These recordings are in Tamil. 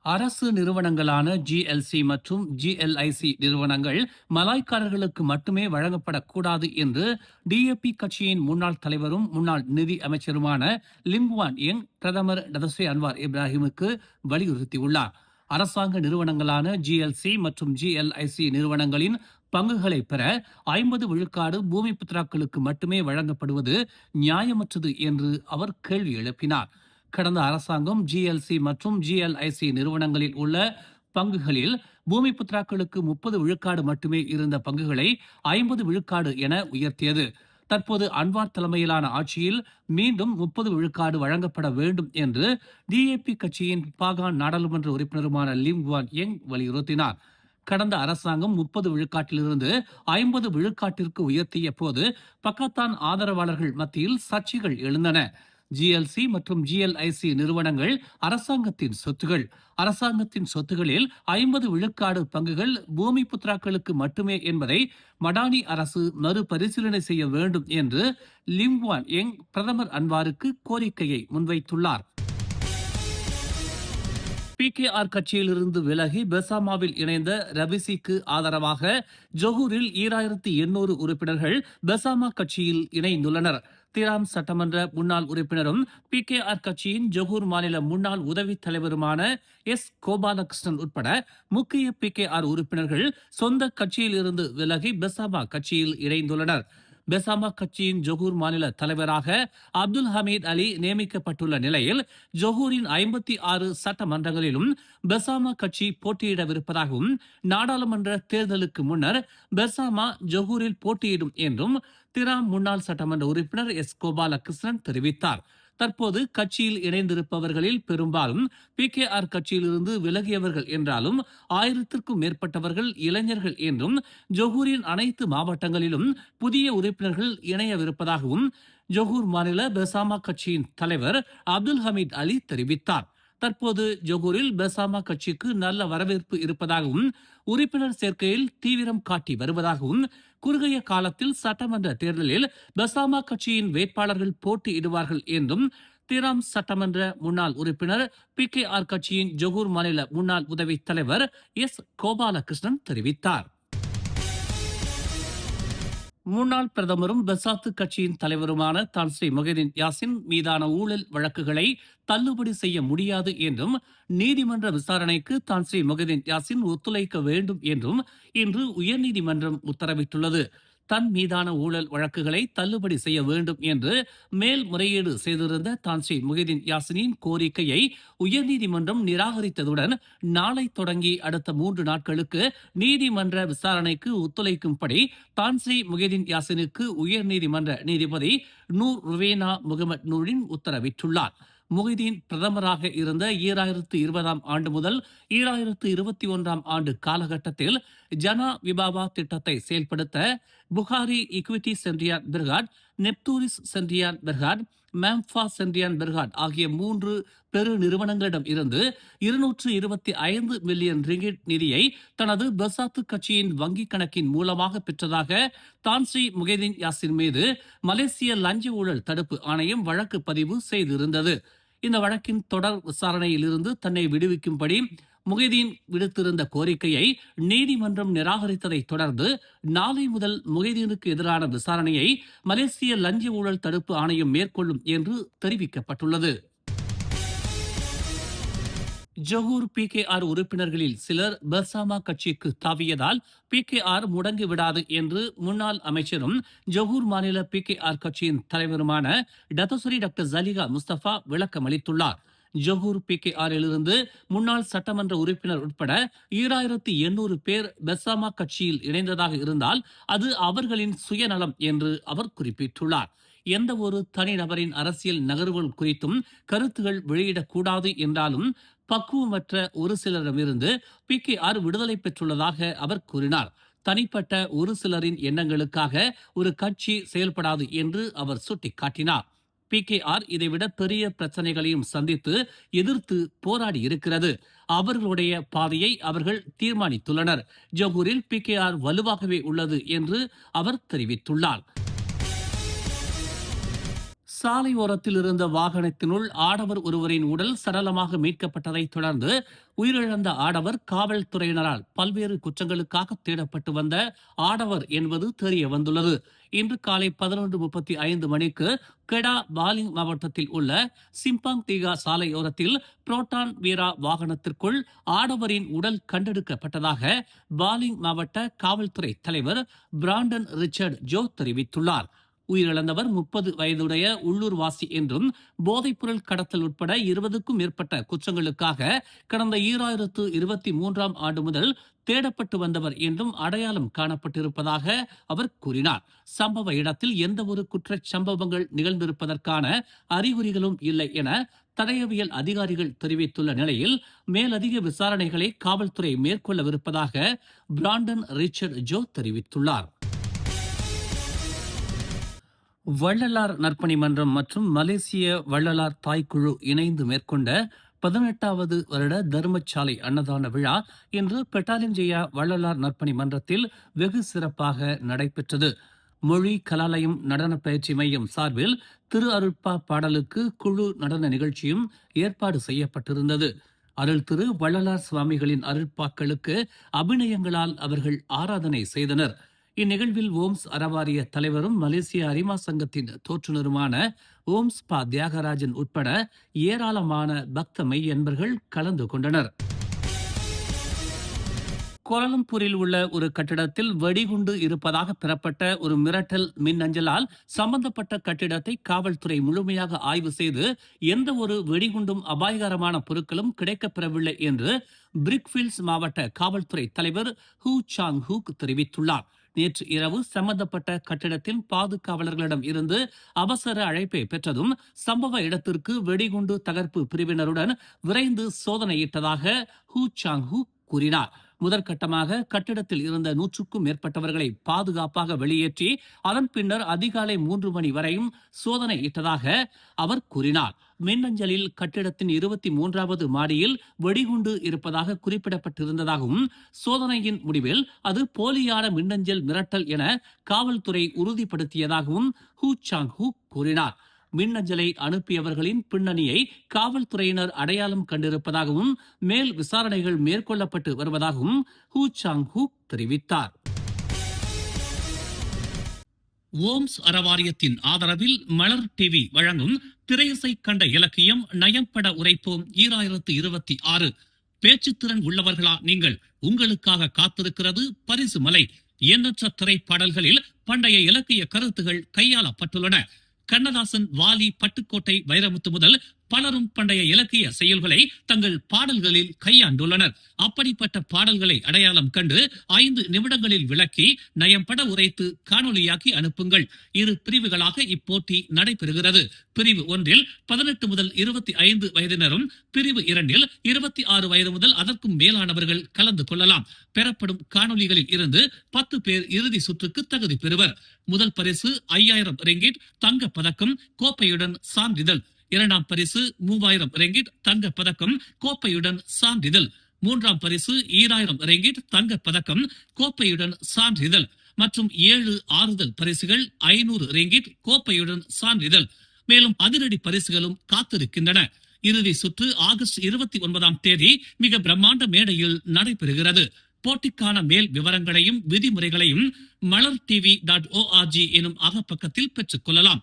அரசு நிறுவனங்களான ஜிஎல்சி மற்றும் ஜிஎல்ஐசி நிறுவனங்கள் மலாய்க்காரர்களுக்கு மட்டுமே வழங்கப்படக்கூடாது என்று டிஏபி கட்சியின் முன்னாள் தலைவரும் முன்னாள் நிதி அமைச்சருமான லிம்வான் யங் பிரதமர் டதஸ்ரீ அன்வார் இப்ராஹிமுக்கு வலியுறுத்தியுள்ளார். அரசாங்க நிறுவனங்களான ஜிஎல்சி மற்றும் ஜிஎல்ஐசி நிறுவனங்களின் பங்குகளை பெற 50 விழுக்காடு பூமி புத்ராக்களுக்கு மட்டுமே வழங்கப்படுவது நியாயமற்றது என்று அவர் கேள்வி எழுப்பினார். கடந்த அரசாங்கம் ஜிஎல்சி மற்றும் ஜிஎல்ஐசி நிறுவனங்களில் உள்ள பங்குகளில் பூமி புத்ராக்களுக்கு 30 விழுக்காடு மட்டுமே இருந்த பங்குகளை 50 விழுக்காடு என உயர்த்தியது. தற்போது அன்வார் தலைமையிலான ஆட்சியில் மீண்டும் 30 விழுக்காடு வழங்கப்பட வேண்டும் என்று டிஏபி கட்சியின் பாகான் நாடாளுமன்ற உறுப்பினருமான லிம் குவான் யங் வலியுறுத்தினார். கடந்த அரசாங்கம் 30 விழுக்காட்டிலிருந்து 50 விழுக்காட்டிற்கு உயர்த்திய போது பக்காத்தான் ஆதரவாளர்கள் மத்தியில் சர்ச்சைகள் எழுந்தன. ஜிஎல்சி மற்றும் ஜிஎல்ஐசி நிறுவனங்கள் அரசாங்கத்தின் சொத்துகள். அரசாங்கத்தின் சொத்துகளில் 50 விழுக்காடு பங்குகள் பூமி புத்ராக்களுக்கு மட்டுமே என்பதை மடானி அரசு மறுபரிசீலனை செய்ய வேண்டும் என்று லிம்வான் யங் பிரதமர் அன்வாருக்கு கோரிக்கையை முன்வைத்துள்ளார். பிகேஆர் கட்சியிலிருந்து விலகி பெசாமாவில் இணைந்த ரபிசிக்கு ஆதரவாக ஜொஹூரில் 2800 உறுப்பினர்கள் பெசாமா கட்சியில் இணைந்துள்ளனர். திராம் சட்டமன்ற முன்னாள் உறுப்பினரும் பிகேஆர் கட்சியின் ஜொஹூர் மாநில முன்னாள் உதவித் தலைவருமான கோபாலகிருஷ்ணன் உட்பட முக்கிய பிகேஆர் உறுப்பினர்கள் சொந்த கட்சியில் இருந்து விலகி பெசாமா கட்சியில் இணைந்துள்ளனர். பெசாமா கட்சியின் ஜொஹூர் மாநில தலைவராக அப்துல் ஹமீத் அலி நியமிக்கப்பட்டுள்ள நிலையில் ஜொஹூரின் 56 சட்டமன்றங்களிலும் பெசாமா கட்சி போட்டியிடவிருப்பதாகவும் நாடாளுமன்ற தேர்தலுக்கு முன்னர் பெசாமா ஜொஹூரில் போட்டியிடும் என்றும் திராம் முன்னாள் சட்டமன்ற உறுப்பினர் கோபாலகிருஷ்ணன் தெரிவித்தார். தற்போது கட்சியில் இணைந்திருப்பவர்களில் பெரும்பாலும் பிகேஆர் கட்சியிலிருந்து விலகியவர்கள் என்றாலும் 1000க்கும் மேற்பட்டவர்கள் இளைஞர்கள் என்றும் ஜொஹூரின் அனைத்து மாவட்டங்களிலும் புதிய உறுப்பினர்கள் இணையவிருப்பதாகவும் ஜொஹூர் மாநில பெசாமா கட்சியின் தலைவர் அப்துல் ஹமீத் அலி தெரிவித்தார். தற்போது ஜொஹூரில் பெசாமா கட்சிக்கு நல்ல வரவேற்பு இருப்பதாகவும் உறுப்பினர் சேர்க்கையில் தீவிரம் காட்டி வருவதாகவும் குறுகிய காலத்தில் சட்டமன்ற தேர்தலில் பெசாமா கட்சியின் வேட்பாளர்கள் போட்டியிடுவார்கள் என்றும் திராம் சட்டமன்ற முன்னாள் உறுப்பினர் பிகேஆர் கட்சியின் ஜொஹூர் மாநில முன்னாள் உதவித் தலைவர் கோபாலகிருஷ்ணன் தெரிவித்தார். முன்னாள் பிரதமரும் பெசாத்து கட்சியின் தலைவருமான தான் ஸ்ரீ முகைதீன் யாசின் மீதான ஊழல் வழக்குகளை தள்ளுபடி செய்ய முடியாது என்றும் நீதிமன்ற விசாரணைக்கு தான் ஸ்ரீ முகைதீன் யாசின் ஒத்துழைக்க வேண்டும் என்றும் இன்று உயர்நீதிமன்றம் உத்தரவிட்டுள்ளது. தன் மீதான ஊழல் வழக்குகளை தள்ளுபடி செய்ய வேண்டும் என்று மேல்முறையீடு செய்திருந்த தான் ஸ்ரீ முகைதீன் யாசினின் கோரிக்கையை உயர்நீதிமன்றம் நிராகரித்ததுடன் நாளை தொடங்கி அடுத்த 3 நாட்களுக்கு நீதிமன்ற விசாரணைக்கு ஒத்துழைக்கும்படி தான் ஸ்ரீ முகைதீன் யாசினுக்கு உயர்நீதிமன்ற நீதிபதி நூர் ருவேனா முகமது நூரின் உத்தரவிட்டுள்ளார். முஹிதீன் பிரதமராக இருந்த 2020ஆம் ஆண்டு முதல் 2021ஆம் ஆண்டு காலகட்டத்தில் ஜனா விபாவா திட்டத்தை செயல்படுத்த புகாரி ஈக்விட்டி சென்ட்ரியான் பிர்காட், நெப்தூரிஸ் சென்ட்ரியான் பிர்காட், மேம்ஃபா சென்ட்ரியான் பிர்காட் ஆகிய 3 பெரு நிறுவனங்களிடம் இருந்து 225 மில்லியன் ரிங்கிட் நிதியை தனது பெசாத்து கட்சியின் வங்கிக் கணக்கின் மூலமாக பெற்றதாக தான் ஸ்ரீ முகைதீன் யாசின் மீது மலேசிய லஞ்ச ஊழல் தடுப்பு ஆணையம் வழக்கு பதிவு செய்திருந்தது. இந்த வழக்கின் தொடர் விசாரணையில் இருந்து தன்னை விடுவிக்கும்படி முகைதீன் விடுத்திருந்த கோரிக்கையை நீதிமன்றம் நிராகரித்ததை தொடர்ந்து நாளை முதல் முகைதீனுக்கு எதிரான விசாரணையை மலேசிய லஞ்ச ஊழல் தடுப்பு ஆணையம் மேற்கொள்ளும் என்று தெரிவிக்கப்பட்டுள்ளது. ஜொஹூர் பிகேஆர் உறுப்பினர்களில் சிலர் பெசாமா கட்சிக்கு தாவியதால் பிகேஆர் முடங்கிவிடாது என்று முன்னாள் அமைச்சரும் ஜொஹூர் மாநில பிகேஆர் கட்சியின் தலைவருமான டத்தோஸ்ரீ டாக்டர் ஜலிகா முஸ்தபா விளக்கம் அளித்துள்ளார். ஜொஹூர் பிகேஆரிலிருந்து முன்னாள் சட்டமன்ற உறுப்பினர் உட்பட 2800 பேர் பெசாமா கட்சியில் இணைந்ததாக இருந்தால் அது அவர்களின் சுயநலம் என்று அவர் குறிப்பிட்டுள்ளார். எந்த ஒரு தனிநபரின் அரசியல் நகர்வுகள் குறித்தும் கருத்துகள் வெளியிடக்கூடாது என்றாலும் பக்குவமற்ற ஒரு சிலரிடமிருந்து பிகேஆர் விடுதலை பெற்றுள்ளதாக அவர் கூறினார். தனிப்பட்ட ஒரு சிலரின் எண்ணங்களுக்காக ஒரு கட்சி செயல்படாது என்று அவர் சுட்டிக்காட்டினார். பிகேஆர் இதைவிட பெரிய பிரச்சனைகளையும் சந்தித்து எதிர்த்து போராடி இருக்கிறது. அவர்களுடைய பாதையை அவர்கள் தீர்மானித்துள்ளனர். ஜொஹூரில் பிகேஆர் வலுவாகவே உள்ளது என்று அவர் தெரிவித்துள்ளார். சாலை ஓரத்தில் இருந்த வாகனத்தினுள் ஆடவர் ஒருவரின் உடல் சடலமாக மீட்கப்பட்டதைத் தொடர்ந்து உயிரிழந்த ஆடவர் காவல்துறையினரால் பல்வேறு குற்றங்களுக்காக தேடப்பட்டு வந்த ஆடவர் என்பது தெரிய வந்துள்ளது. இன்று காலை 11:35 மணிக்கு கெடா பாலிங் மாவட்டத்தில் உள்ள சிம்பாங் தீகா சாலையோரத்தில் புரோட்டான் வீரா வாகனத்திற்குள் ஆடவரின் உடல் கண்டெடுக்கப்பட்டதாக பாலிங் மாவட்ட காவல்துறை தலைவர் பிராண்டன் ரிச்சர்ட் ஜோ தெரிவித்துள்ளார். உயிரிழந்தவர் 30 வயதுடைய உள்ளூர்வாசி என்றும் போதைப்பொருள் கடத்தல் உட்பட 20க்கும் மேற்பட்ட குற்றங்களுக்காக கடந்த 2023ஆம் ஆண்டு முதல் தேடப்பட்டு வந்தவர் என்றும் அடையாளம் காணப்பட்டிருப்பதாக அவர் கூறினார். சம்பவ இடத்தில் எந்த ஒரு குற்றச் சம்பவங்கள் நிகழ்ந்திருப்பதற்கான அறிகுறிகளும் இல்லை என தடயவியல் அதிகாரிகள் தெரிவித்துள்ள நிலையில் மேலதிக விசாரணைகளை காவல்துறை மேற்கொள்ளவிருப்பதாக பிராண்டன் ரிச்சர்ட் ஜோ தெரிவித்துள்ளார். வள்ளலார் நற்பணி மன்றம் மற்றும் மலேசிய வள்ளலார் தாய்க்குழு இணைந்து மேற்கொண்ட 18வது வருட தர்மசாலை அன்னதான விழா இன்று பெட்டாலிஞ்சயா வள்ளலார் நற்பணி மன்றத்தில் வெகு சிறப்பாக நடைபெற்றது. மொழி கலாலயம் நடன பயிற்சி மையம் சார்பில் திரு அருட்பா பாடலுக்கு குழு நடன நிகழ்ச்சியும் ஏற்பாடு செய்யப்பட்டிருந்தது. அருள் திரு வள்ளலார் சுவாமிகளின் அருட்பாக்களுக்கு அபிநயங்களால் அவர்கள் ஆராதனை செய்தனர். இந்நிகழ்வில் ஓம்ஸ் அறவாரிய தலைவரும் மலேசிய அரிமா சங்கத்தின் தோற்றுநருமான ஓம்ஸ் பா தியாகராஜன் உட்பட ஏராளமான பக்த மெய் என்பர்கள் கலந்து கொண்டனர். கோலாலம்பூரில் உள்ள ஒரு கட்டிடத்தில் வெடிகுண்டு இருப்பதாக பெறப்பட்ட ஒரு மிரட்டல் மின்னஞ்சலால் சம்பந்தப்பட்ட கட்டிடத்தை காவல்துறை முழுமையாக ஆய்வு செய்து எந்த ஒரு வெடிகுண்டும் அபாயகரமான பொருட்களும் கிடைக்கப்பெறவில்லை என்று பிரிக்ஃபீல்ட்ஸ் மாவட்ட காவல்துறை தலைவர் ஹூ சாங் ஹூக் தெரிவித்துள்ளார். நேற்று இரவு சம்பந்தப்பட்ட கட்டிடத்தின் பாதுகாவலர்களிடம் இருந்து அவசர அழைப்பை பெற்றதும் சம்பவ இடத்திற்கு வெடிகுண்டு தகர்ப்பு பிரிவினருடன் விரைந்து சோதனையிட்டதாக ஹூ சாங் ஹூ கூறினார். முதற்கட்டமாக கட்டிடத்தில் இருந்த 100க்கும் மேற்பட்டவர்களை பாதுகாப்பாக வெளியேற்றி அதன் பின்னர் அதிகாலை 3 மணி வரையும் சோதனையிட்டதாக அவர் கூறினார். மின்னஞ்சலில் கட்டிடத்தின் 23வது மாடியில் வெடிகுண்டு இருப்பதாக குறிப்பிடப்பட்டிருந்ததாகவும் சோதனையின் முடிவில் அது போலியான மின்னஞ்சல் மிரட்டல் என காவல்துறை உறுதிப்படுத்தியதாகவும் ஹூ சாங் ஹூ கூறினார். மின்னஞ்சலை அனுப்பியவர்களின் பின்னணியை காவல்துறையினர் அடையாளம் கண்டிருப்பதாகவும் மேல் விசாரணைகள் மேற்கொள்ளப்பட்டு வருவதாகவும் ஹூ சாங் ஹூ தெரிவித்தார். ஓம்ஸ் அறவாரியத்தின் ஆதரவில் மலர் டிவி வழங்கும் திரையிசை கண்ட இலக்கியம் நயம்பட உரைப்போம் 2026. பேச்சுத்திறன் உள்ளவர்களா நீங்கள்? உங்களுக்காக காத்திருக்கிறது பரிசு மலை. எண்ணற்ற திரைப்பாடல்களில் பண்டைய இலக்கிய கருத்துகள் கையாளப்பட்டுள்ளன. கண்ணதாசன், வாலி, பட்டுக்கோட்டை வைரமுத்து முதல் பலரும் பண்டைய இலக்கிய செயல்களை தங்கள் பாடல்களில் கையாண்டுள்ளனர். அப்படிப்பட்ட பாடல்களை அடையாளம் கண்டு 5 நிமிடங்களில் விளக்கி நயம்பட உரைத்து காணொலியாக்கி அனுப்புங்கள். 2 பிரிவுகளாக இப்போட்டி நடைபெறுகிறது. பிரிவு 1இல் 18 முதல் 25 வயதினரும், பிரிவு 2இல் 26 வயது முதல் அதற்கும் மேலானவர்கள் கலந்து கொள்ளலாம். பெறப்படும் காணொலிகளில் இருந்து 10 பேர் இறுதி சுற்றுக்கு தகுதி பெறுவர். முதல் பரிசு 5000 ரிங்கிட் தங்க பதக்கம், கோப்பையுடன் சான்றிதழ். இரண்டாம் பரிசு 3000 ரிங்கிட் தங்க பதக்கம், கோப்பையுடன் சான்றிதழ். மூன்றாம் பரிசு 2000 ரிங்கிட் தங்க பதக்கம், கோப்பையுடன் சான்றிதழ். மற்றும் 7 ஆறுதல் பரிசுகள் 500 ரிங்கிட் கோப்பையுடன் சான்றிதழ். மேலும் அதிரடி பரிசுகளும் காத்திருக்கின்றன. இறுதி சுற்று ஆகஸ்ட் 29ஆம் தேதி மிக பிரம்மாண்ட மேடையில் நடைபெறுகிறது. போட்டிக்கான மேல் விவரங்களையும் விதிமுறைகளையும் malartv.org எனும் அகப்பக்கத்தில் பெற்றுக் கொள்ளலாம்.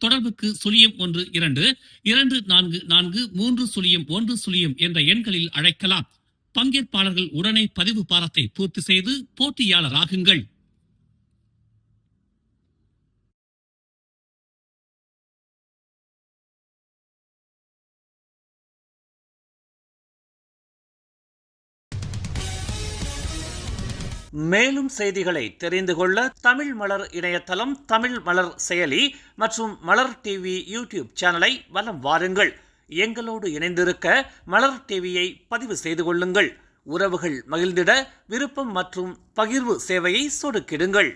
தொடர்புக்கு 0112244301 என்ற எண்களில் அழைக்கலாம். பங்கேற்பாளர்கள் உடனே பதிவு பாரத்தை பூர்த்தி செய்து போட்டியாளராகுங்கள். மேலும் செய்திகளை தெரிந்து கொள்ள தமிழ் மலர் இணையதளம், தமிழ் மலர் செயலி மற்றும் மலர் டிவி யூடியூப் சேனலை வலம் வாருங்கள். எங்களோடு இணைந்திருக்க மலர் டிவியை பதிவு செய்து கொள்ளுங்கள். உறவுகள் மகிழ்ந்திட விருப்பம் மற்றும் பகிர்வு சேவையை சொடுக்கிடுங்கள்.